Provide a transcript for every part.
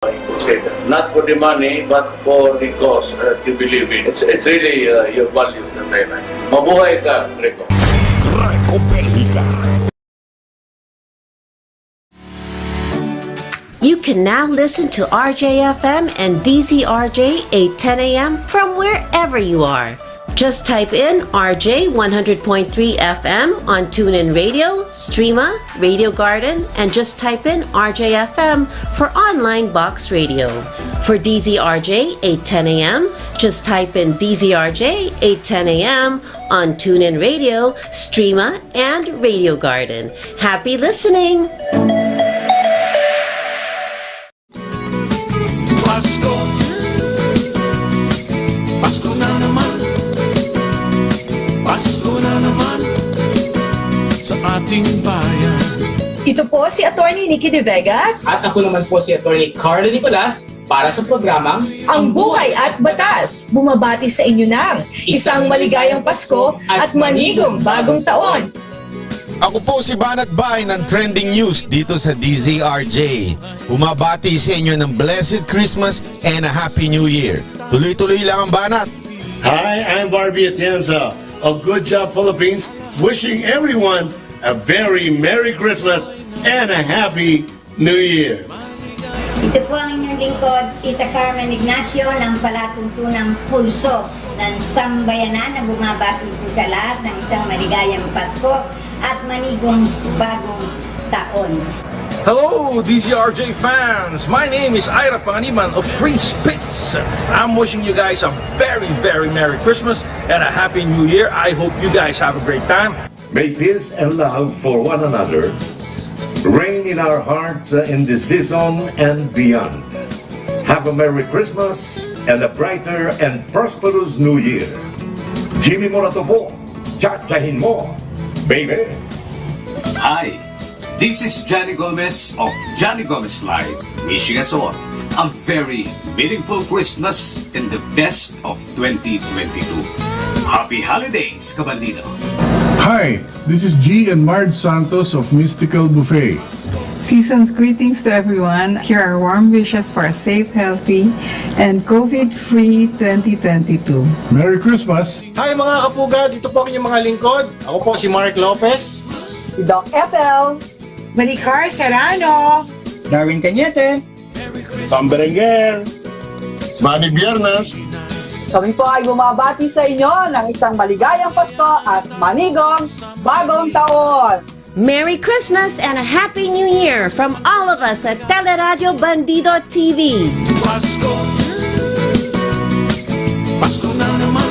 Not for the money, but for the cause that you believe in. It's really your values that I like. Mabuhay ka, Rico. You can now listen to RJFM and DZRJ 810 AM from wherever you are. Just type in RJ 100.3 FM on TuneIn Radio, Streama, Radio Garden, and just type in RJFM for online box radio. For DZRJ 810 AM, just type in DZRJ 810 AM on TuneIn Radio, Streama, and Radio Garden. Happy listening! Pasko, Pasko na naman, Pasko na naman sa ating bayan. Ito po si Atty. Nikki De Vega at ako naman po si Atty. Carla Nicolas para sa programang Ang Buhay at Batas. Bumabati sa inyo ng isang maligayang Pasko at manigong bagong taon. Ako po si Banat Bay ng Trending News dito sa DZRJ. Bumabati sa inyo ng Blessed Christmas and a Happy New Year. Tuloy-tuloy lang ang banat. Hi, I'm Barbie Atienza of Good Job Philippines, wishing everyone a very Merry Christmas and a Happy New Year. Ito po ang inyong lingkod, Tita Carmen Ignacio ng Palatuntunang Pulso ng Sambayanan na bumabati po sa lahat ng isang maligayang Pasko at manigong bagong taon. Hello, DZRJ fans! My name is Ira Panganiban of Free Spits. I'm wishing you guys a very, very Merry Christmas and a Happy New Year. I hope you guys have a great time. May peace and love for one another reign in our hearts in this season and beyond. Have a Merry Christmas and a brighter and prosperous New Year. Jimmy mo na to po, tsa-tsahin mo, baby! Hi, this is Johnny Gomez of Johnny Gomez Live, wishing us all a very meaningful Christmas and the best of 2022. Happy Holidays, Kabandito! Hi, this is G and Marge Santos of Mystical Buffet. Season's greetings to everyone. Here are warm wishes for a safe, healthy, and COVID-free 2022. Merry Christmas! Hi mga kapugad, ito po ang inyong mga lingkod. Ako po si Mark Lopez. Si Doc Ethel. Maricar Serrano. Darwin Cañete. Tom Berenguer. Manny Biernes. Kami po ay bumabati sa inyo ng isang maligayang Pasko at manigong bagong taon. Merry Christmas and a Happy New Year from all of us at Teleradio Bandido TV. Pasko, Pasko na naman.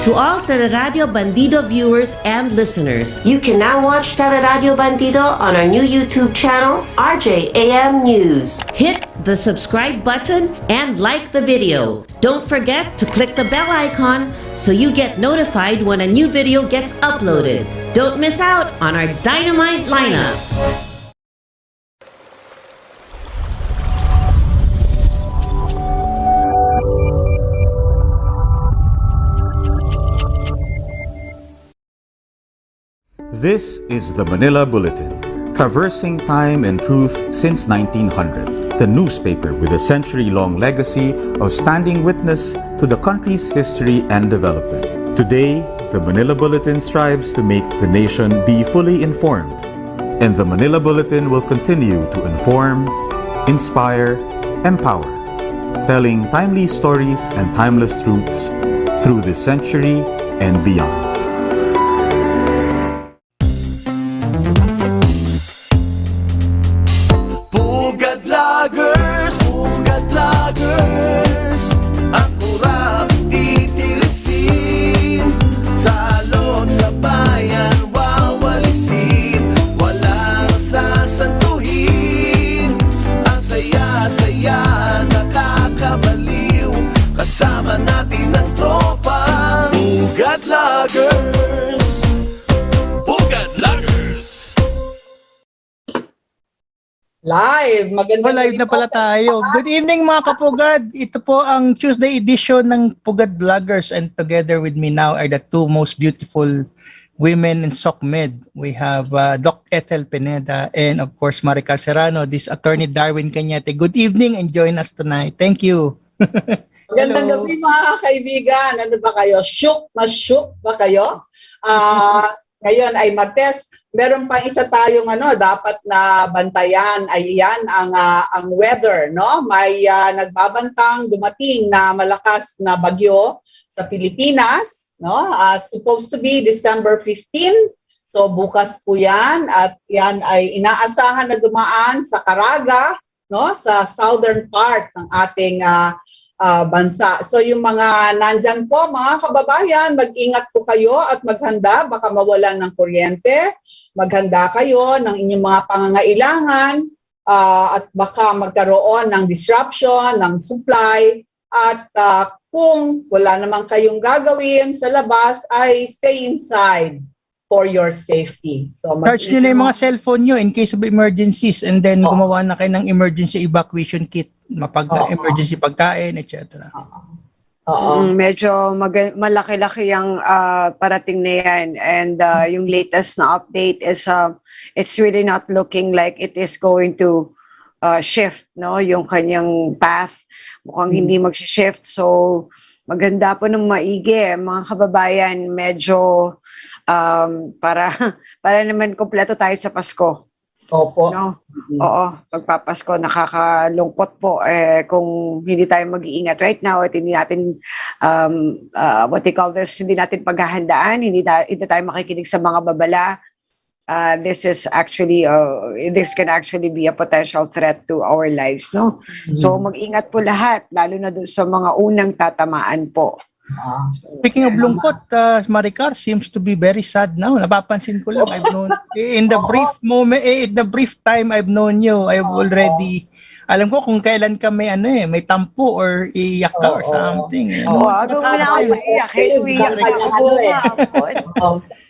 To all Teleradio Bandido viewers and listeners, you can now watch Teleradio Bandido on our new YouTube channel, RJAM News. Hit the subscribe button and like the video. Don't forget to click the bell icon so you get notified when a new video gets uploaded. Don't miss out on our dynamite lineup. This is the Manila Bulletin, traversing time and truth since 1900. The newspaper with a century-long legacy of standing witness to the country's history and development. Today, the Manila Bulletin strives to make the nation be fully informed, and the Manila Bulletin will continue to inform, inspire, empower, telling timely stories and timeless truths through this century and beyond. Live! Live na pala tayo. Good evening mga kapugad. Ito po ang Tuesday edition ng Pugad Vloggers, and together with me now are the two most beautiful Women in SOCMED. We have Doc Ethel Pineda and of course Maricar Serrano. This Attorney Darwin Cañete. Good evening and join us tonight. Thank you. Magandang gabi mga kaibigan. Ano ba kayo? Shook ba kayo? Ngayon ay Martes. Meron pang isa tayong dapat na bantayan ay yan ang weather, no? May nagbabantang dumating na malakas na bagyo sa Pilipinas, no? Supposed to be December 15. So bukas po yan at yan ay inaasahan na dumaan sa Caraga, no? Sa southern part ng ating bansa. So yung mga nandyan po, mga kababayan, mag-ingat po kayo at maghanda, baka mawalan ng kuryente. Maghanda kayo ng inyong mga pangangailangan at baka magkaroon ng disruption, ng supply. At kung wala naman kayong gagawin sa labas, ay stay inside for your safety. So, charge nyo na yung mga cellphone nyo in case of emergencies and then gumawa na kayo ng emergency evacuation kit, emergency pagkain, etc. Medyo malaki-laki ang parating na yan. And yung latest na update is it's really not looking like it is going to shift, no? Yung kanyang path mukhang hindi mag-shift. So maganda po ng maigi, mga kababayan, medyo para naman kompleto tayo sa Pasko. Opo. No? Oo, pagpapasko nakakalungkot po kung hindi tayo mag-iingat right now at hindi natin what they call this, hindi natin paghahandaan, hindi tayo makikinig sa mga babala. This is actually this can actually be a potential threat to our lives, no? So mag-ingat po lahat, lalo na doon sa mga unang tatamaan po. Speaking of lungkot, Maricar seems to be very sad now. Napapansin ko lang, I've known in the brief moment, in the brief time I've known you, I've already alam ko kung kailan ka may may tampo or iyak ka or something. Bago mo na ako iyak,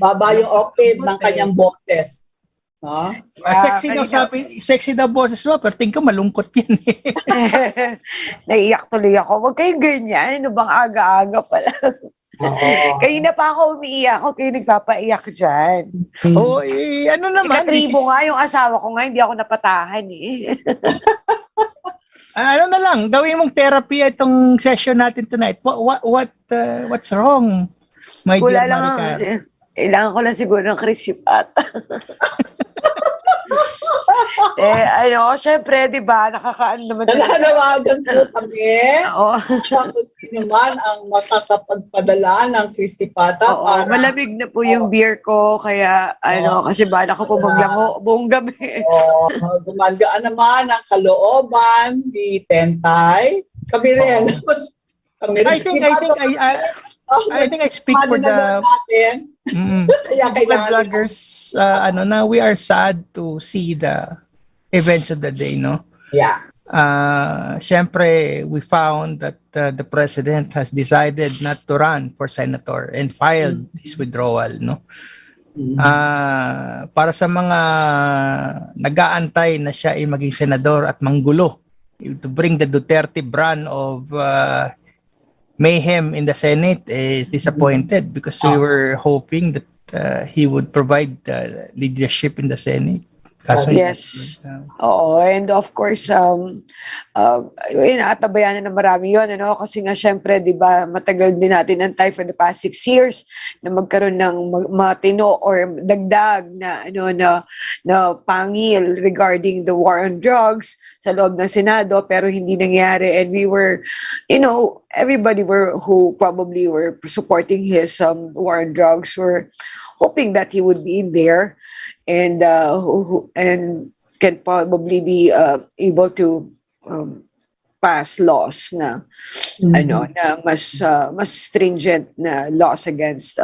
baba yung octave ng kanyang boses. Sexy daw boses mo, pero tingin ko malungkot yan. Naiiyak tuloy ako. Huwag kayong ganyan. Ano bang aga-aga pala? Kanina pa ako umiiyak. Ako kayo nagpapaiyak dyan. Ano naman? Si Katribo nga, yung asawa ko nga, hindi ako napatahan ano na lang, gawin mong therapy itong session natin tonight. What's wrong, my dear Maricar? Kailangan ko lang siguro ng Crisipata. Syempre, di ba, nakakaano naman. Nananawagan po kami. Kung sino man ang makakapagpadala ng Crisipata. Malamig na po yung beer ko, kaya kasi bala ko po maglango buong gabi. Gumagaan naman ang kalooban ni Tentay. Kami rin. I think I speak for the vloggers. We are sad to see the events of the day, no? Yeah. Siyempre, we found that the president has decided not to run for senator and filed his withdrawal, no? Para sa mga nag-aantay na siya ay maging senador at manggulo, to bring the Duterte brand of mayhem in the Senate is disappointed because we were hoping that he would provide leadership in the Senate. Yes. And of course, atabayan na marami yun, kasi nga syempre, di ba, matagal din natin antay for the past 6 years na magkaroon ng matino or dagdag na, na pangil regarding the war on drugs sa loob ng Senado, pero hindi nangyari. And we were, everybody who probably were supporting his war on drugs were hoping that he would be in there and can probably be able to pass laws na na mas stringent na laws against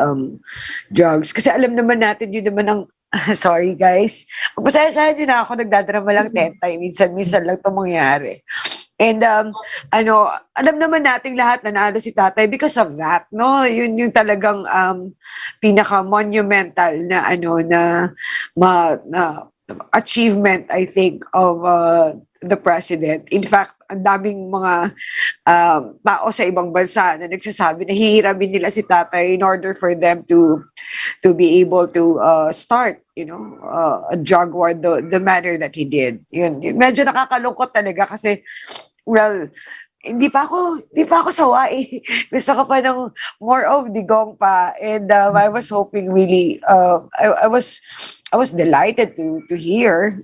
drugs, kasi alam naman natin yun naman ang sorry guys, magpasensyahan nyo na ako, nagdadrama lang Tentay, minsan lang ito mangyari. And alam naman nating lahat na naano si tatay because of that, no? Yun yung talagang pinaka monumental na na achievement, I think, of the president. In fact, ang daming mga tao sa ibang bansa na nagsasabi na hihiramin nila si tatay in order for them to be able to start, a drug war the manner that he did. Yun, medyo nakakalungkot talaga kasi, well, hindi pa ako sawa eh. Gusto ko pa ng more of digong pa. And I was hoping really, I was delighted to hear,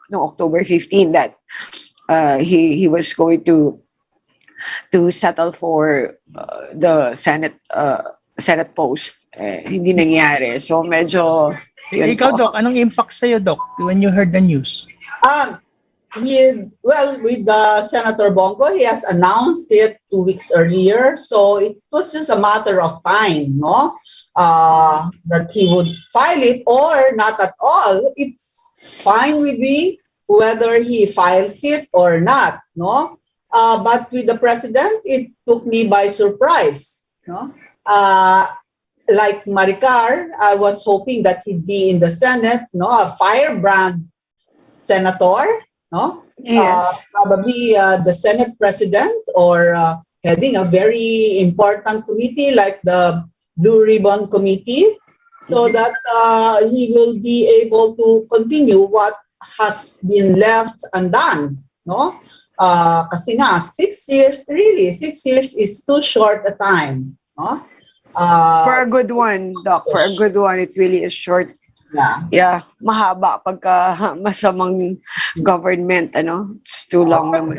no October 15 that he was going to settle for the Senate post. Hindi nangyari. So medyo Ikaw, Doc, anong impact sa'yo, Doc, when you heard the news? With Senator Bongo, he has announced it 2 weeks earlier, so it was just a matter of time, no? That he would file it or not at all. It's fine with me whether he files it or not, no? But with the president, it took me by surprise, no? Like Maricar, I was hoping that he'd be in the Senate, no? A firebrand senator, no? Yes. Probably the Senate president or heading a very important committee like the Blue Ribbon Committee, so that he will be able to continue what has been left undone, no? Kasi nga, 6 years, really, 6 years is too short a time, no? For a good one, Doc, for a good one, it really is short. Yeah, mahaba pagka masamang government, it's too long naman.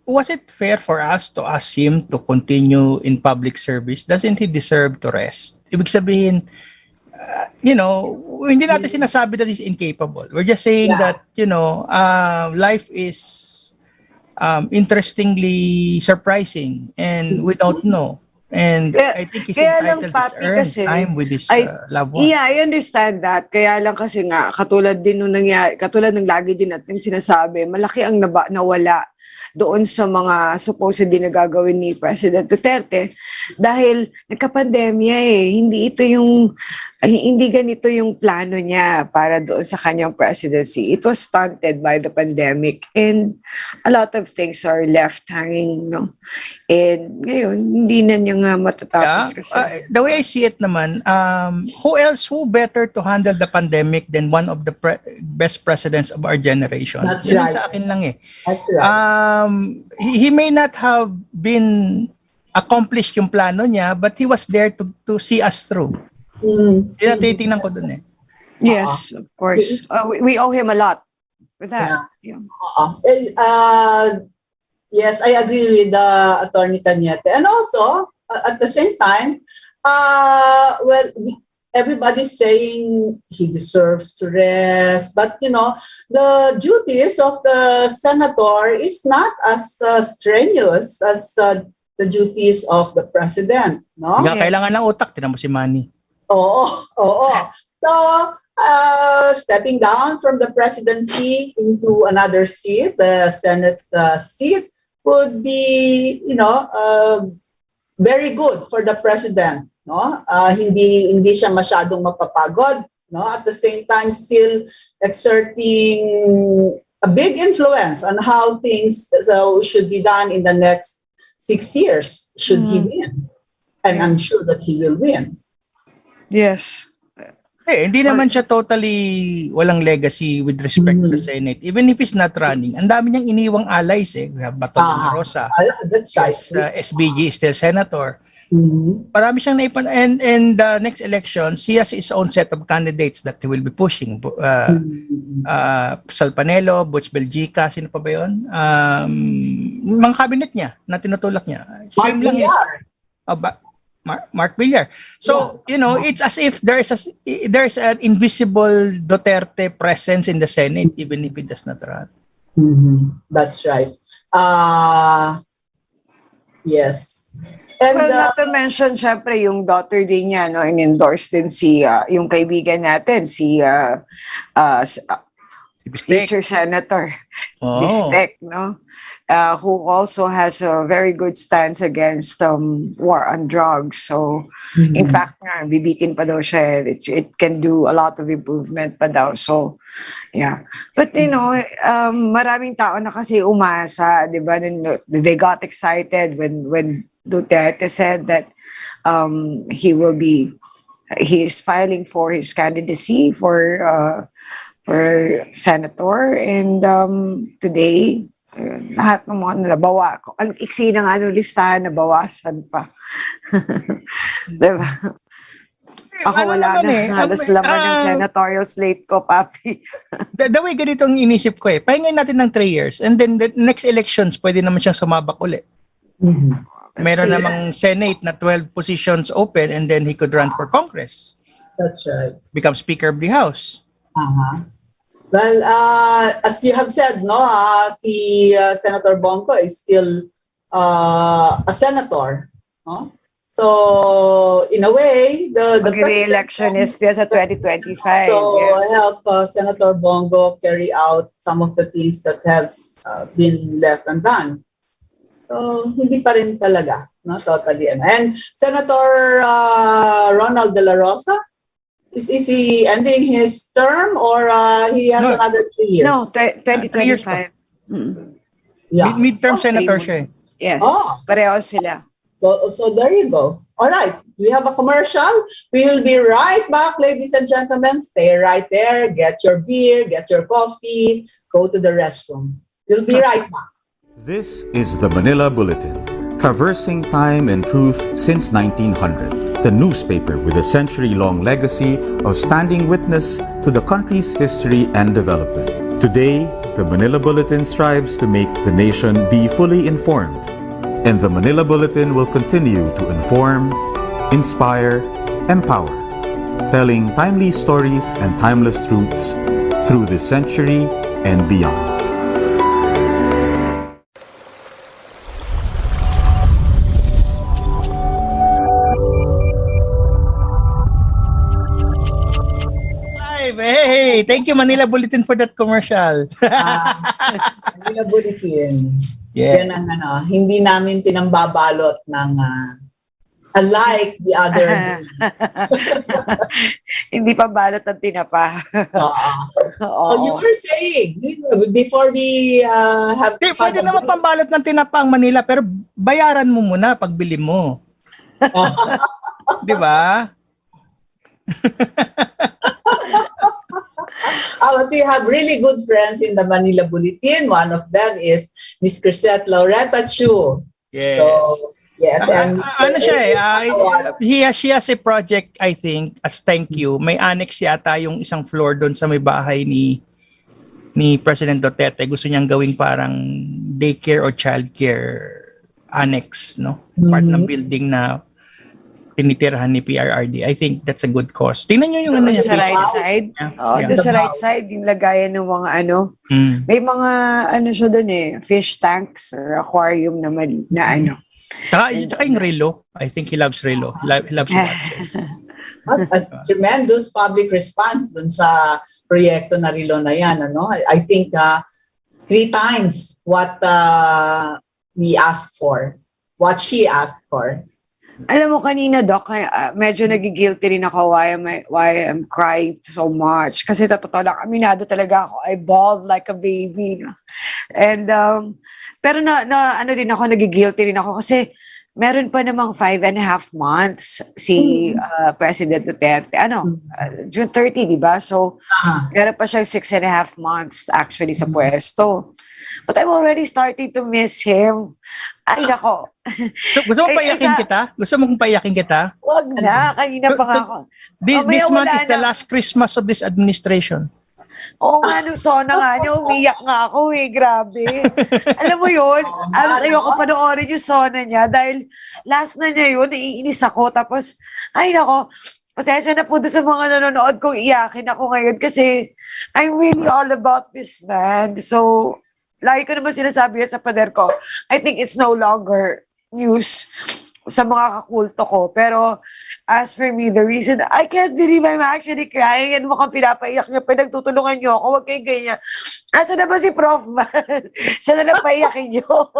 Was it fair for us to ask him to continue in public service? Doesn't he deserve to rest? Ibig sabihin, hindi natin sinasabi that he's incapable. We're just saying that, life is interestingly surprising and we don't know. And I think he's entitled to earn time with his loved one. Yeah, I understand that. Kaya lang kasi nga, katulad ng lagi din natin sinasabi, malaki ang nawala doon sa mga supposedly na gagawin ni President Duterte dahil nagka-pandemya eh. Hindi ganito yung plano niya para doon sa kanyang presidency. It was stunted by the pandemic and a lot of things are left hanging, no? And ngayon, hindi na niya nga matatapos kasi. The way I see it naman, who better to handle the pandemic than one of the best presidents of our generation? That's Yun right. Sa akin lang eh. That's right. He may not have been accomplished yung plano niya, but he was there to see us through. Titingnan ko dun eh. Yes, of course. We owe him a lot for that. Yeah. Yes, I agree with Attorney Cañete. And also, at the same time, everybody's saying he deserves to rest, but the duties of the senator is not as strenuous as the duties of the president, no? Kailangan ng utak, tinan mo si Manny. Oo. So, stepping down from the presidency into another seat, the Senate seat, would be, very good for the president, no? Hindi siya masyadong mapapagod, no? At the same time, still exerting a big influence on how things should be done in the next 6 years, should he win. And I'm sure that he will win. Yes. Hindi naman siya totally walang legacy with respect to the Senate. Even if he's not running, ang dami niyang iniwang allies eh. We have Bato de Rosa. That's right. SBG is still senator. Marami siyang naipan and the next election, he has his own set of candidates that he will be pushing. Salpanelo, Butch Belgica, sino pa ba yun? Mga cabinet niya na tinutulak niya. Mark Villar. So, it's as if there's an invisible Duterte presence in the Senate even if it does not run. That's right. Yes. And not to mention, syempre, yung daughter din niya, in-endorse din yung kaibigan natin, si Bistek. future senator. Bistek, no? who also has a very good stance against war on drugs. So, in fact, bibitin pa daw siya. It can do a lot of improvement pa daw. So, yeah. But, maraming tao na kasi umasa, di ba? They got excited when Duterte said that he is filing for his candidacy for senator. And today, lahat ng mga nabawa ko. Ang iksi na nga nung listahan, nabawasan pa. Diba? Ako wala na. Halos laman ng senatorial slate ko, papi. The way ganito ang inisip ko Pahingay natin ng 3 years and then the next elections, pwede naman siyang sumabak ulit. Meron namang Senate na 12 positions open and then he could run for Congress. That's right. Become Speaker of the House. Well, as you have said, no, si Senator Bongo is still a senator. No? So, in a way, the re-election is still sa 2025. So, help Senator Bongo carry out some of the things that have been left undone. So, hindi pa rin talaga, no, totally. And Senator Ronald De La Rosa, is he ending his term or he has another 3 years? No, 2025. Yeah. Midterm senator siya. Yes, pareho sila. So there you go. All right, we have a commercial. We will be right back, ladies and gentlemen. Stay right there. Get your beer, get your coffee, go to the restroom. We'll be right back. This is the Manila Bulletin, traversing time and truth since 1900. The newspaper with a century-long legacy of standing witness to the country's history and development. Today, the Manila Bulletin strives to make the nation be fully informed. And the Manila Bulletin will continue to inform, inspire, empower, telling timely stories and timeless truths through this century and beyond. Hey, thank you Manila Bulletin for that commercial. Manila Bulletin. Yeah. Yan ang hindi namin pinambabalot ng unlike the other. Hindi pa balot ng tinapa. So you were saying, before we have... Pwede naman pambalot ng tinapa ang Manila, pero bayaran mo muna pagbili mo. Di ba? But we have really good friends in the Manila Bulletin. One of them is Miss Crisette Laureta Chu. Yes. So, yes. And ano siya she has a project, I think, as thank you. May annex yata yung isang floor doon sa may bahay ni President Duterte. Gusto niyang gawing parang daycare or childcare annex, no? Part ng building na tinitirahan ni PRRD. I think that's a good cause. Tingnan nyo yung ano niya. Sa right side? Doon sa right side, yung lagayan ng mga may mga siya doon fish tanks or aquarium naman na Tsaka yung relo. I think he loves relo. He loves watches. A tremendous public response dun sa proyekto na relo na yan. I think 3 times what we asked for, what she asked for. Alam mo kanina, Doc, medyo nagigilty rin ako why I'm crying so much. Kasi sa totoo lang, aminado talaga ako. I bawled like a baby. And, pero din ako, nagigilty rin ako kasi meron pa namang 5.5 months si President Duterte. June 30, di ba? So, meron pa siyang 6.5 months actually sa pwesto. But I'm already starting to miss him. Ay, nako. Gusto mo payakin kita? Gusto mo kong payakin kita? Wag na. Kanina pa nga ako. This month is the last Christmas of this administration. Oo nga, nung sona nga niya, umiyak nga ako grabe. Alam mo yun, ayoko panoorin yung sona niya dahil last na niya yun, naiinis ako. Tapos, ay nako, pasensya na po doon sa mga nanonood kong iyakin ako ngayon kasi I'm really all about this man. So, lagi ko naman sinasabi sa pader ko, I think it's no longer news sa mga kakulto ko. Pero as for me, the reason, I can't believe I'm actually crying and mukhang pinapaiyak niya, pinagtutulungan niyo ako, huwag kayong ganyan. Asa na ba si Prof? Siya na lang paiyakin nyo.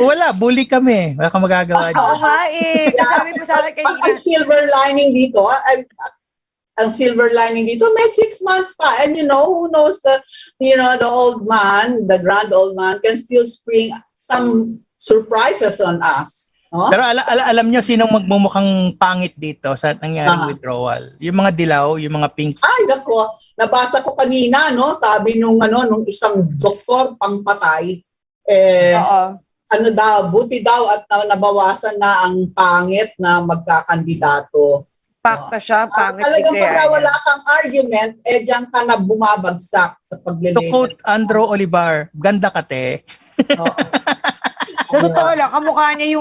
Wala, bully kami. Wala kang magagawa Oo dyan. nga eh. Sabi mo sa akin kanina. Ang silver lining dito, may 6 months pa. And who knows the old man, the grand old man can still spring some surprises on us. No? Pero alam nyo sinong magmumukhang pangit dito sa nangyaring withdrawal? Yung mga dilaw, yung mga pink. Ay, nako. Nabasa ko kanina, no? Sabi nung isang doktor pangpatay, buti daw at nabawasan na ang pangit na magkakandidato. Pakta siya, pangit. Talagang pagka wala kang argument, diyan ka na bumabagsak sa To paglilingkod. quote Andrew Olivar, ganda ka te. Sa totoo lang, kamukha niya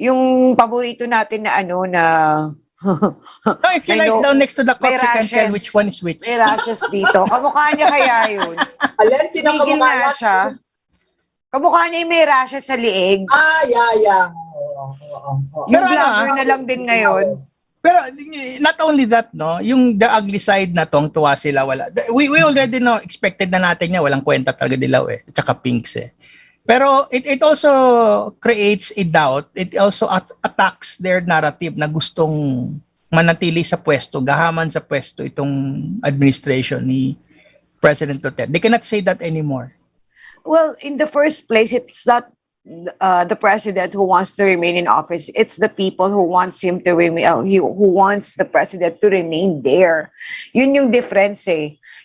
yung paborito natin na No, if he lies down next to the coach, may you can tell rashes. which one is which. May rashes dito. Kamukha niya kaya yun. Alin, sino Tigil kamukha na siya. Kamukha niya yung may rashes sa liig. Yeah. Yung vlogger na lang din ngayon. Pero not only that, no, yung the ugly side na tuwa sila, wala. We already know, expected na natin niya, walang kwenta talaga dilaw at saka pinks Pero it also creates a doubt. It also attacks their narrative na gustong manatili sa pwesto, gahaman sa pwesto itong administration ni President Duterte. They cannot say that anymore. Well, in the first place, it's not the president who wants to remain in office. It's the people who wants him to remain, who wants the president to remain there. Yun yung difference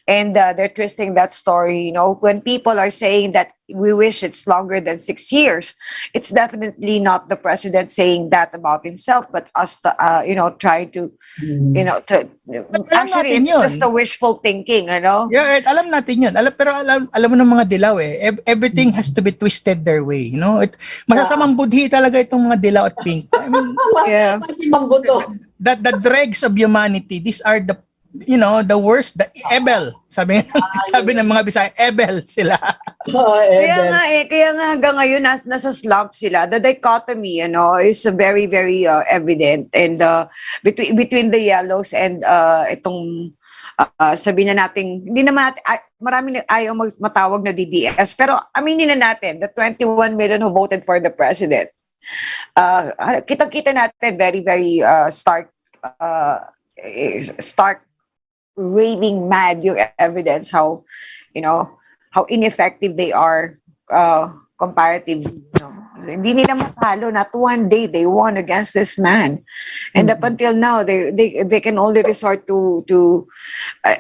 And they're twisting that story. When people are saying that we wish it's longer than 6 years, it's definitely not the president saying that about himself, but us, trying to, actually, it's just a wishful thinking, Yeah, alam natin yun. Pero alam mo ng mga dilaw everything has to be twisted their way, Masasamang budhi talaga itong mga dilaw at pink. I mean, the dregs of humanity, these are the the worst, the ebel. Sabi ng mga Bisaya, ebel sila. Kaya nga hanggang ngayon nasa slump sila. The dichotomy, is very, very evident. And between the yellows and itong sabihin na natin, hindi naman maraming ayaw matawag na DDS. Pero aminin na natin, the 21 million who voted for the president. Kitang-kita natin very, very stark raving mad yung evidence how ineffective they are comparative. Hindi nila matalo. Not one day they won against this man, and up until now they can only resort to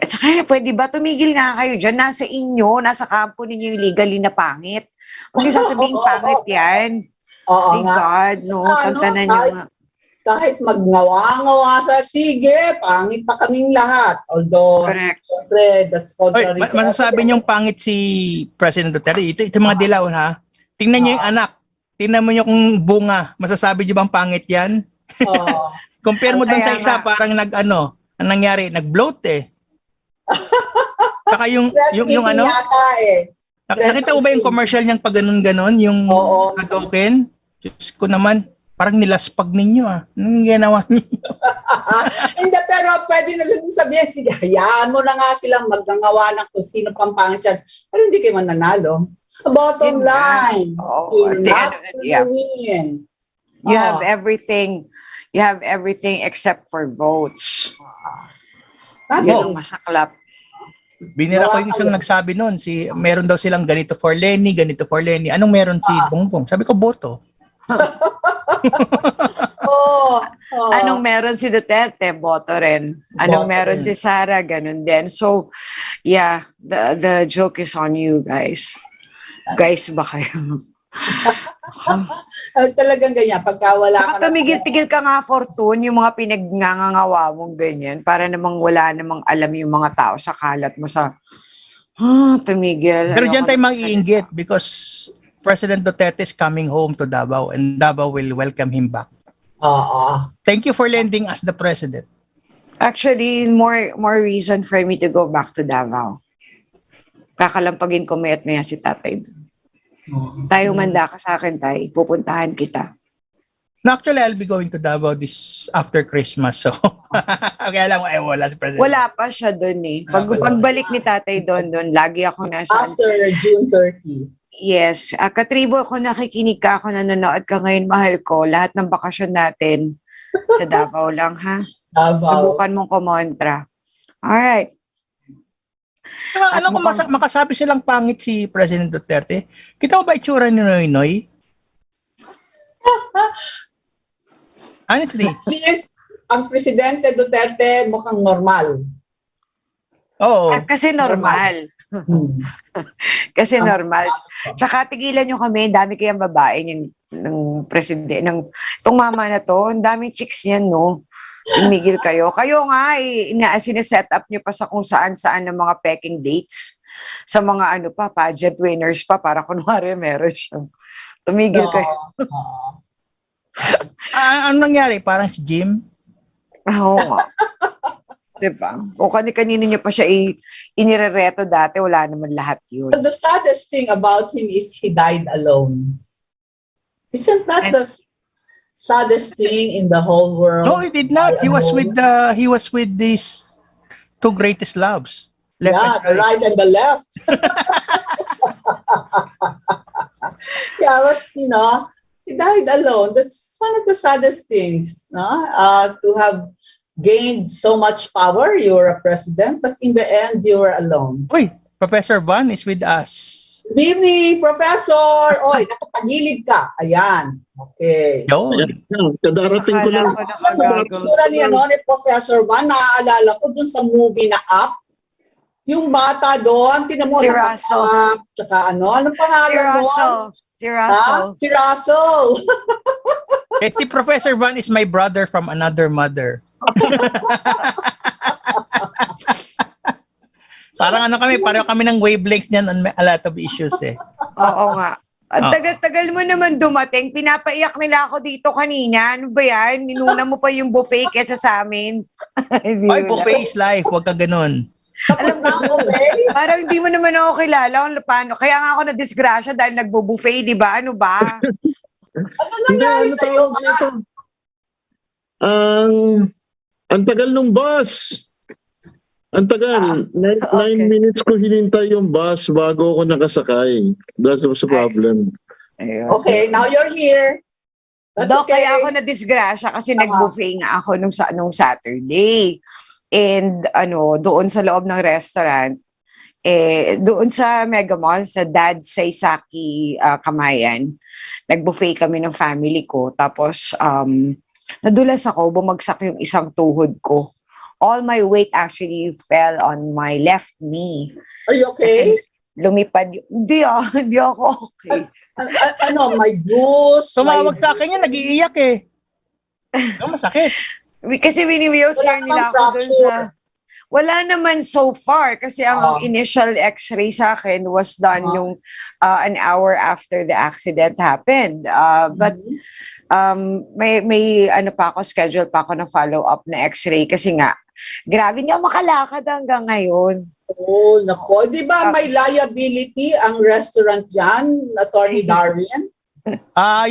tsaka pwede ba tumigil nga kayo dyan, nasa kampo ninyo yung legally na pangit. Huwag yung sasabihin pangit yan. Thank God, kanta na niyo nga. Kahit magngawa-ngawa sige, pangit pa kaming lahat. Although, syempre, that's contrary. Masasabi niyong pangit si President Duterte. Ito mga dilaw, ha? Tingnan niyo yung anak. Tingnan mo niyo kung bunga. Masasabi niyo bang pangit yan? Compare mo dun sa isa, parang ang nangyari, nag-bloat Saka yung nakita mo ba yung commercial niyang pag ganon-ganon? Yung token? Diyos ko naman. Parang nilaspag ninyo Anong ginawa ninyo? Hindi, pero pwede na lang sabihin, sige, hayaan mo na nga silang magnangawa ng kung sino pang pangit yan. Pero hindi kayo mananalo. Bottom line, you're not gonna win. You have everything. You have everything except for votes. Yan ang masaklap. Binira ko yung isang nagsabi noon, meron daw silang ganito for Lenny, ganito for Lenny. Anong meron si Bongbong? Sabi ko, boto. Anong meron si Duterte, boto rin. Anong meron si Sara, ganun din. So, yeah, the joke is on you guys. Guys ba kayo? Talagang ganyan, pagka wala ka tumigil-tigil ka nga, Fortune, yung mga pinagngangawa mong ganyan, para namang wala namang alam yung mga tao sa kalat mo sa, tumigil. Pero dyan tayo mag-iinggit because President Duterte is coming home to Davao and Davao will welcome him back. Thank you for lending us the president. Actually, more reason for me to go back to Davao. Kakalampagin ko mayat maya si tatay. Tayo manda ka sa akin, tay. Pupuntahan kita. No, actually, I'll be going to Davao this after Christmas. So, kaya lang, wala si President. Wala pa siya doon eh. Pagbalik ni tatay doon, lagi ako nasa... After June 30. Yes. Katribo, kung nakikinig ka, kung nanonood ka ngayon, mahal ko, lahat ng bakasyon natin sa Davao lang, ha? Davao. Subukan mong kumontra. Alright. Ano kung makasabi silang pangit si President Duterte? Kita mo ba itsura ni Noynoy? Honestly. Please, ang Presidente Duterte mukhang normal. Oo. Kasi normal. Kasi normal. Tsaka tigilan nyo kami, dami kayang babae ng presidente, itong mama na to, ang daming chicks yan, no? Imigil kayo. Kayo nga, sineset up nyo pa sa kung saan-saan ng mga peking dates. Sa mga pageant winners pa, para kunwari meron siyang. Tumigil kayo. Ano nangyari? Parang si Jim? Oo nga. Diba? O kanino niya pa siya inirereto dati, wala naman lahat yun. The saddest thing about him is he died alone. Isn't that the saddest thing in the whole world? No, he did not. He was with these two greatest loves. Yeah, the right and the left. Yeah, but he died alone. That's one of the saddest things, no? To have gained so much power, you were a president, but in the end, you were alone. Uy, Professor Van is with us. Good evening, Professor! Oy, nakapagilid ka. Ayan. Okay. Yun. Kadarating ko lang. Sigura ni Professor Van, naaalala ko dun sa movie na Up, yung bata doon, tinamo si Russell. Tsaka anong pangalan mo? Si Russell. Si Russell. Si Professor Van is my brother from another mother. Pareho kami ng wavelengths niyan on a lot of issues eh. Oo nga. Ang tagal-tagal mo naman dumating. Pinapaiyak nila ako dito kanina. Ano ba yan? Ninuna mo pa yung buffet kesa sa amin. Ay, buffet is life. Huwag ka ganun. Alam mo, parang hindi mo naman ako kilala kung paano. Kaya nga ako na-disgrasya dahil nagbo-buffet, di ba? Ano ba? Ano nangyari sa'yo? Ang tagal ng bus. Ang tagal. 9 minutes ko hinintay yung bus bago ako nakasakay. That was the problem. Okay, now you're here. Dok, kaya ako na-disgrasya kasi nag-buffet nga ako nung Saturday. And doon sa loob ng restaurant, doon sa Mega Mall, sa Dad Saisaki Kamayan, nag-buffet kami ng family ko. Tapos, nadulas ako, bumagsak yung isang tuhod ko. All my weight actually fell on my left knee. Are you okay? Kasi lumipad hindi ako okay. My bruise? Tumawag sa akin yan, nag-iiyak eh. Masakit. Kasi wini-wheelchair nila ako dun sa... Wala naman so far kasi ang initial x-ray sa akin was done yung an hour after the accident happened. But may pa ako, schedule pa ako ng follow-up na x-ray kasi nga, grabe nga makalakad hanggang ngayon. Oh, nako. Di ba may liability ang restaurant dyan, Atty. Darwin?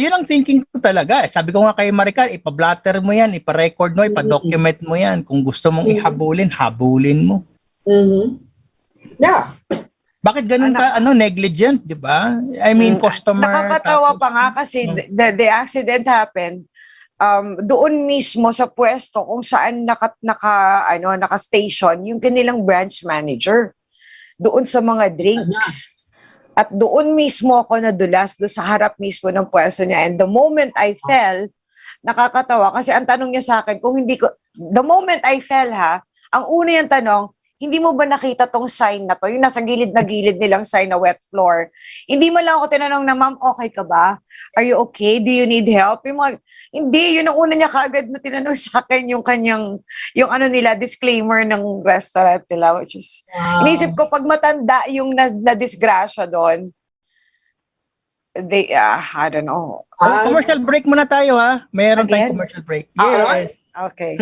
Yun ang thinking ko talaga. Sabi ko nga kay Maricar, ipa-blatter mo yan, ipa-record mo, ipa-document mo yan. Kung gusto mong ihabulin, habulin mo. Yeah. Bakit ganun ka negligent, di ba? I mean, customer... Nakakatawa pa nga kasi the accident happened doon mismo sa pwesto kung saan naka-station yung kanilang branch manager. Doon sa mga drinks. At doon mismo ako nadulas, doon sa harap mismo ng pwesto niya. And the moment I fell, nakakatawa kasi ang tanong niya sa akin, the moment I fell ang una niyang tanong, hindi mo ba nakita tong sign na to? Yung nasa gilid na gilid nilang sign na wet floor. Hindi mo lang ako tinanong na, ma'am, okay ka ba? Are you okay? Do you need help? Hindi, yun ang una niya kaagad na tinanong sa akin yung disclaimer ng restaurant nila, which is, inisip ko, pag matanda yung na-disgrasya doon, I don't know. Commercial break muna tayo Mayroon tayong commercial break. Yes. Okay.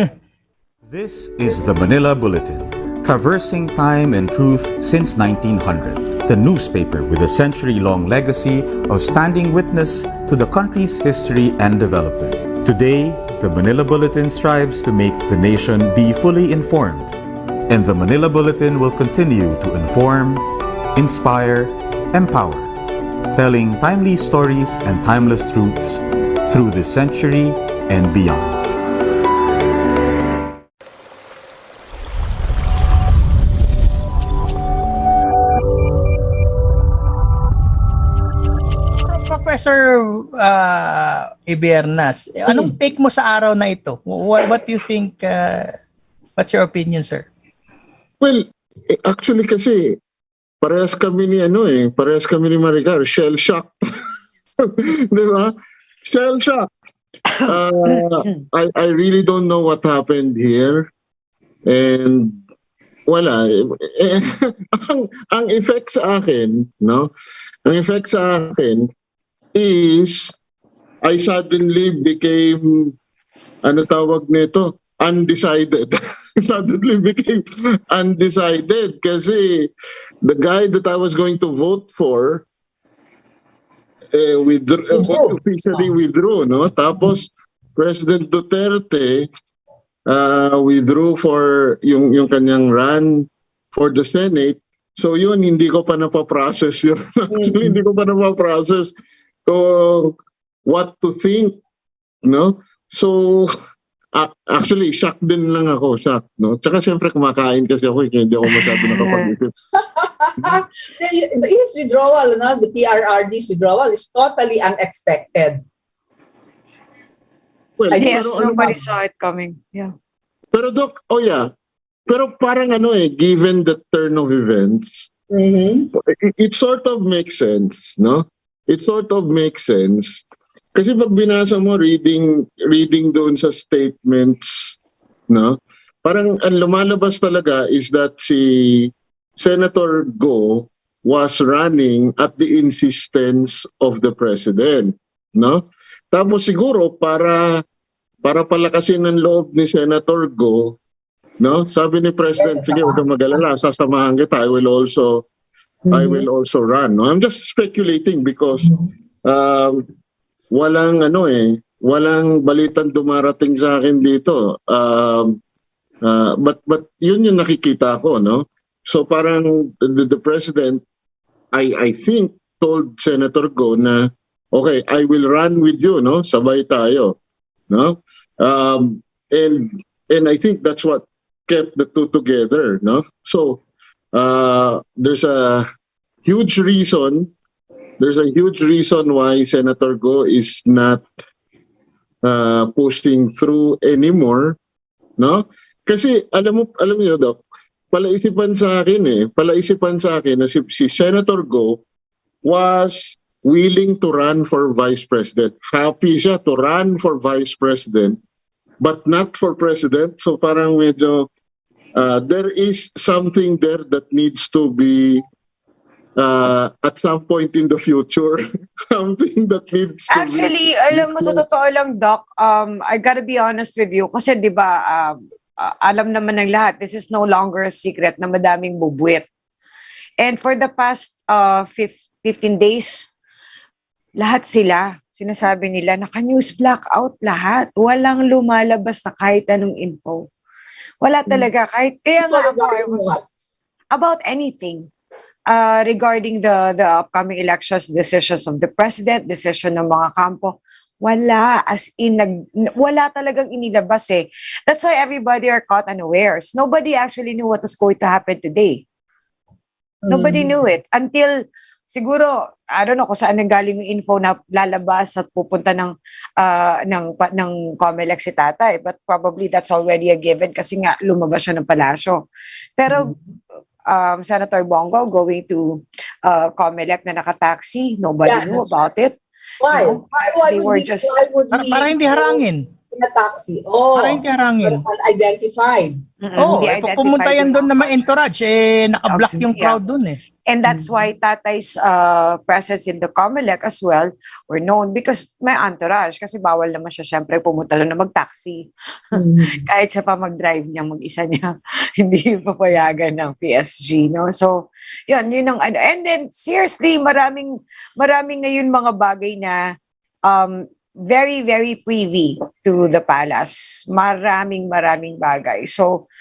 This is the Manila Bulletin, traversing time and truth since 1900. The newspaper with a century-long legacy of standing witness to the country's history and development. Today, the Manila Bulletin strives to make the nation be fully informed, and the Manila Bulletin will continue to inform, inspire, empower, telling timely stories and timeless truths through this century and beyond. Professor Ibernas, anong take mo sa araw na ito? What do you think, what's your opinion, sir? Well, actually kasi, parehas kami ni Maricar, shell-shocked. Di ba? Shell-shocked. I really don't know what happened here. And wala. Ang effect sa akin, no? Ang effect sa akin is I suddenly became, ano tawag nito? Undecided. Suddenly became undecided kasi the guy that I was going to vote for officially withdrew, no? Tapos President Duterte withdrew for yung kanyang run for the Senate. So yun, hindi ko pa napaprocess yun. Actually, hindi ko pa napaprocess what to think, no? So actually, shock din lang ako, no? Tsaka siyempre kumakain kasi ako, hindi ako masyado nakapag-isip. His withdrawal, no? The PRRD's withdrawal is totally unexpected. Well, yes, nobody saw it coming. Yeah. Pero Doc, pero parang given the turn of events, it sort of makes sense, no? It sort of makes sense. Kasi pag binasa mo, reading doon sa statements, no? Parang ang lumalabas talaga is that si Senator Go was running at the insistence of the President, no? Tapos siguro para palakasin ang loob ni Senator Go, no? Sabi ni President, sige, huwag kang mag-alala, sasamahan kita. I will also run. No? I'm just speculating because walang balitang dumarating sa akin dito. But yun yung nakikita ko, no? So parang the President, I think, told Senator Go na, okay, I will run with you, no? Sabay tayo, no? And I think that's what kept the two together, no? So there's a huge reason why Senator Go is not pushing through anymore, no? Kasi alam niyo, Doc, palaisipan sa akin na si Senator Go was willing to run for Vice President. Happy siya to run for Vice President, but not for President. So parang medyo there is something there that needs to be at some point in the future. Something that needs to Actually, be alam mo, sa totoo lang, Doc, I gotta be honest with you. Kasi di ba, alam naman ng lahat, this is no longer a secret na madaming bubuwit. And for the past 15 days, lahat sila, sinasabi nila, naka-news blackout lahat. Walang lumalabas na kahit anong info. Wala talaga. Kaya nga ako, I was about anything regarding the upcoming elections, decisions of the President, decision ng mga kampo. Wala. As in, wala talagang inilabas eh. That's why everybody are caught unawares. Nobody actually knew what was going to happen today. Nobody knew it. Until, siguro, I don't know kung saan nanggaling yung info na lalabas at pupunta ng COMELEC si Tatay. But probably that's already a given kasi nga lumabas siya ng palasyo. Pero Senator Bongo going to COMELEC na nakataxi, nobody knew about it. Why? No? Why They were just para hindi harangin. In a taxi. Oh, para hindi harangin. Unidentified. Pumunta yan doon na ma-entourage, naka-block yung crowd doon eh. And that's why Tatay's presence in the COMELEC as well were known because may entourage. Kasi bawal naman siya syempre pumunta lang na mag-taxi. Kahit siya pa mag-drive niya, mag-isa niya, hindi papayagan ng PSG. No? So, yun ang ano. And then, seriously, maraming ngayon mga bagay na very, very privy to the palace. Maraming bagay. So,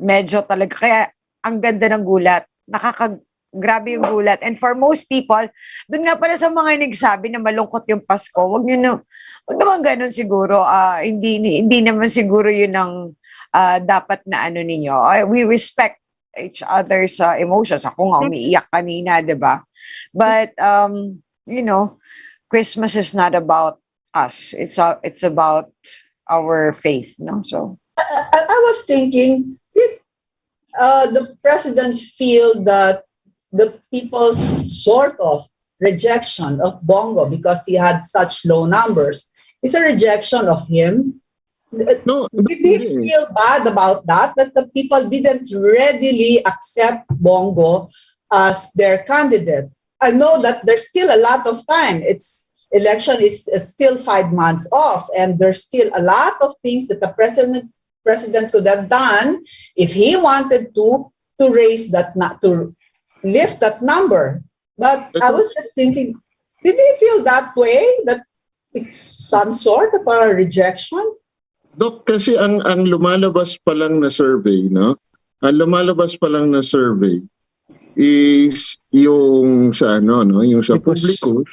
medyo talaga, kaya ang ganda ng gulat. Grabe yung gulat. And for most people, dun nga pala sa mga nagsabi na malungkot yung Pasko, wag naman ganun siguro. Hindi naman siguro yun ang dapat na ano ninyo. We respect each other's emotions. Ako nga umiiyak kanina, 'di ba? But Christmas is not about us. It's about our faith, no? So I was thinking, did the president feel that the people's sort of rejection of Bongo because he had such low numbers is a rejection of him? No, did he feel bad about that the people didn't readily accept Bongo as their candidate? I know that there's still a lot of time. Election is still 5 months off, and there's still a lot of things that the president could have done if he wanted to raise that, to lift that number. But I was just thinking, did he feel that way, that it's some sort of a rejection? Dok, kasi ang lumalabas pa lang na survey, no? Ang lumalabas pa lang na survey is yung sa yung sa Publicus,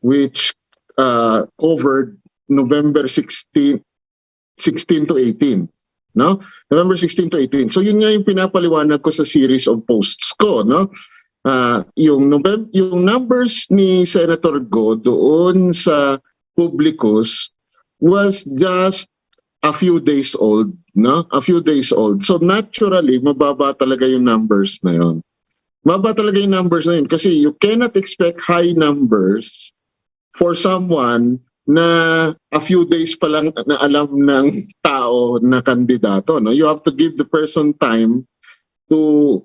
which covered November 16 to 18, no? November 16 to 18. So yun nga yung pinapaliwanag ko sa series of posts ko, no? Yung numbers ni Senator Go doon sa Publicus was just a few days old, no? A few days old. So naturally, mababa talaga yung numbers na yun. Mababa talaga yung numbers na yun kasi you cannot expect high numbers for someone na a few days pa lang na alam ng tao na kandidato, no? You have to give the person time to